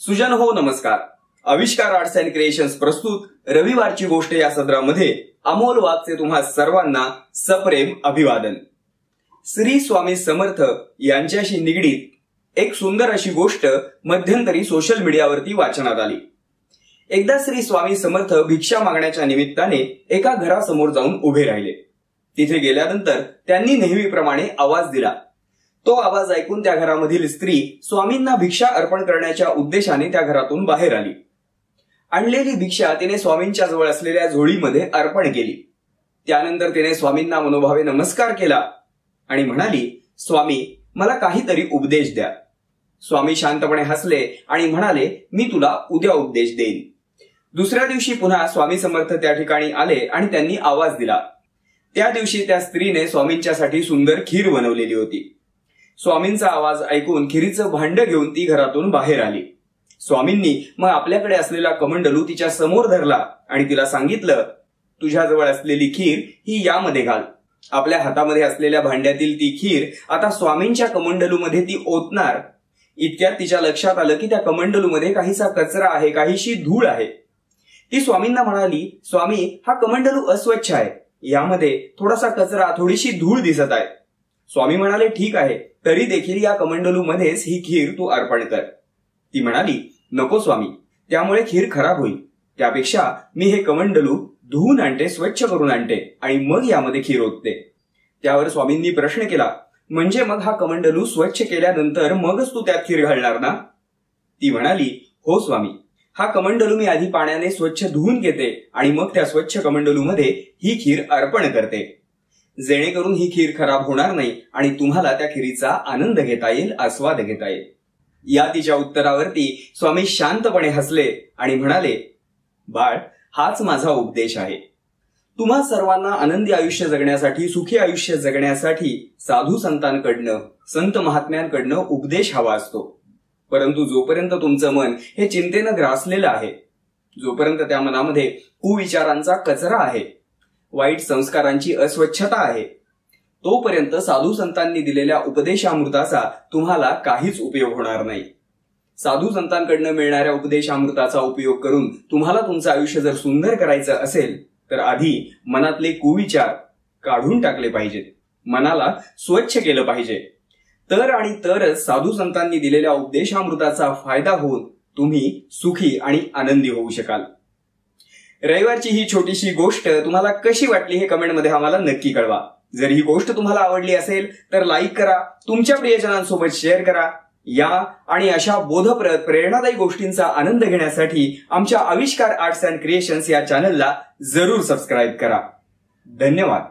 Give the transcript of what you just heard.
सुजन हो नमस्कार. आविष्कार आर्ट्स अँड क्रिएशन्स प्रस्तुत रविवारची गोष्ट या सदरामध्ये अमोल वाघचे तुम्हा सर्वांना सप्रेम अभिवादन. श्री स्वामी समर्थ यांच्याशी निगडीत एक सुंदर अशी गोष्ट मध्यंतरी सोशल मीडियावरती वाचनात आली. एकदा श्री स्वामी समर्थ भिक्षा मागण्याच्या निमित्ताने एका घरासमोर जाऊन उभे राहिले. तिथे गेल्यानंतर त्यांनी नेहमीप्रमाणे आवाज दिला. तो आवाज ऐकून त्या घरामधील स्त्री स्वामींना भिक्षा अर्पण करण्याच्या उद्देशाने त्या घरातून बाहेर आली. आणलेली भिक्षा तिने स्वामींच्या जवळ असलेल्या झोळीमध्ये अर्पण केली. त्यानंतर तिने स्वामींना मनोभावे नमस्कार केला आणि म्हणाली, स्वामी मला काहीतरी उपदेश द्या. स्वामी शांतपणे हसले आणि म्हणाले, मी तुला उद्या उपदेश देईन. दुसऱ्या दिवशी पुन्हा स्वामी समर्थ त्या ठिकाणी आले आणि त्यांनी आवाज दिला. त्या दिवशी त्या स्त्रीने स्वामींच्यासाठी सुंदर खीर बनवलेली होती. स्वामींचा आवाज ऐकून खिरीचं भांड घेऊन ती घरातून बाहेर आली. स्वामींनी मग आपल्याकडे असलेला कमंडलू तिच्या समोर धरला आणि तिला सांगितलं, तुझ्याजवळ असलेली खीर ही यामध्ये घाल. आपल्या हातामध्ये असलेल्या भांड्यातील ती खीर आता स्वामींच्या कमंडलूमध्ये ती ओतणार. इतक्यात तिच्या लक्षात आलं की त्या कमंडलूमध्ये काहीसा कचरा आहे, काहीशी धूळ आहे. ती स्वामींना म्हणाली, स्वामी हा कमंडलू अस्वच्छ आहे, यामध्ये थोडासा कचरा, थोडीशी धूळ दिसत आहे. स्वामी म्हणाले, ठीक आहे, तरी देखील या कमंडलूमध्येच ही खीर तू अर्पण कर. ती म्हणाली, नको स्वामी, त्यामुळे खीर खराब होईल. त्यापेक्षा मी हे कमंडलू धुवून आणते, स्वच्छ करून आणते आणि मग यामध्ये खीर ओतते. त्यावर स्वामींनी प्रश्न केला, म्हणजे मग हा कमंडलू स्वच्छ केल्यानंतर मगच तू त्यात खीर घालणार ना? ती म्हणाली, हो स्वामी, हा कमंडलू मी आधी पाण्याने स्वच्छ धुवून घेते आणि मग त्या स्वच्छ कमंडलूमध्ये ही खीर अर्पण करते, जेणेकरून ही खीर खराब होणार नाही आणि तुम्हाला त्या खीरीचा आनंद घेता येईल, आस्वाद घेता येईल. या तिच्या उत्तरावरती स्वामी शांतपणे हसले आणि म्हणाले, बाळ, हाच माझा उपदेश आहे. तुम्हा सर्वांना आनंदी आयुष्य जगण्यासाठी, सुखी आयुष्य जगण्यासाठी साधू संतांकडनं, संत महात्म्यांकडनं उपदेश हवा असतो. परंतु जोपर्यंत तुमचं मन हे चिंतेनं ग्रासलेलं आहे, जोपर्यंत त्या मनामध्ये कुविचारांचा कचरा आहे, वाईट संस्कारांची अस्वच्छता आहे, तोपर्यंत साधू संतांनी दिलेल्या उपदेशामृताचा तुम्हाला काहीच उपयोग होणार नाही. साधू संतांकडनं मिळणाऱ्या उपदेशामृताचा उपयोग करून तुम्हाला तुमचं आयुष्य जर सुंदर करायचं असेल तर आधी मनातले कुविचार काढून टाकले पाहिजेत, मनाला स्वच्छ केलं पाहिजे. तर आणि तरच साधू संतांनी दिलेल्या उपदेशामृताचा फायदा होऊन तुम्ही सुखी आणि आनंदी होऊ शकाल. रविवारची ही छोटीशी गोष्ट तुम्हाला कशी वाटली हे कमेंटमध्ये आम्हाला नक्की कळवा. जर ही गोष्ट तुम्हाला आवडली असेल तर लाईक करा, तुमच्या प्रियजनांसोबत शेअर करा. या आणि अशा बोधप्रद, प्रेरणादायी गोष्टींचा आनंद घेण्यासाठी आमच्या आविष्कार आर्ट्स अँड क्रिएशन्स या चॅनलला जरूर सबस्क्राईब करा. धन्यवाद.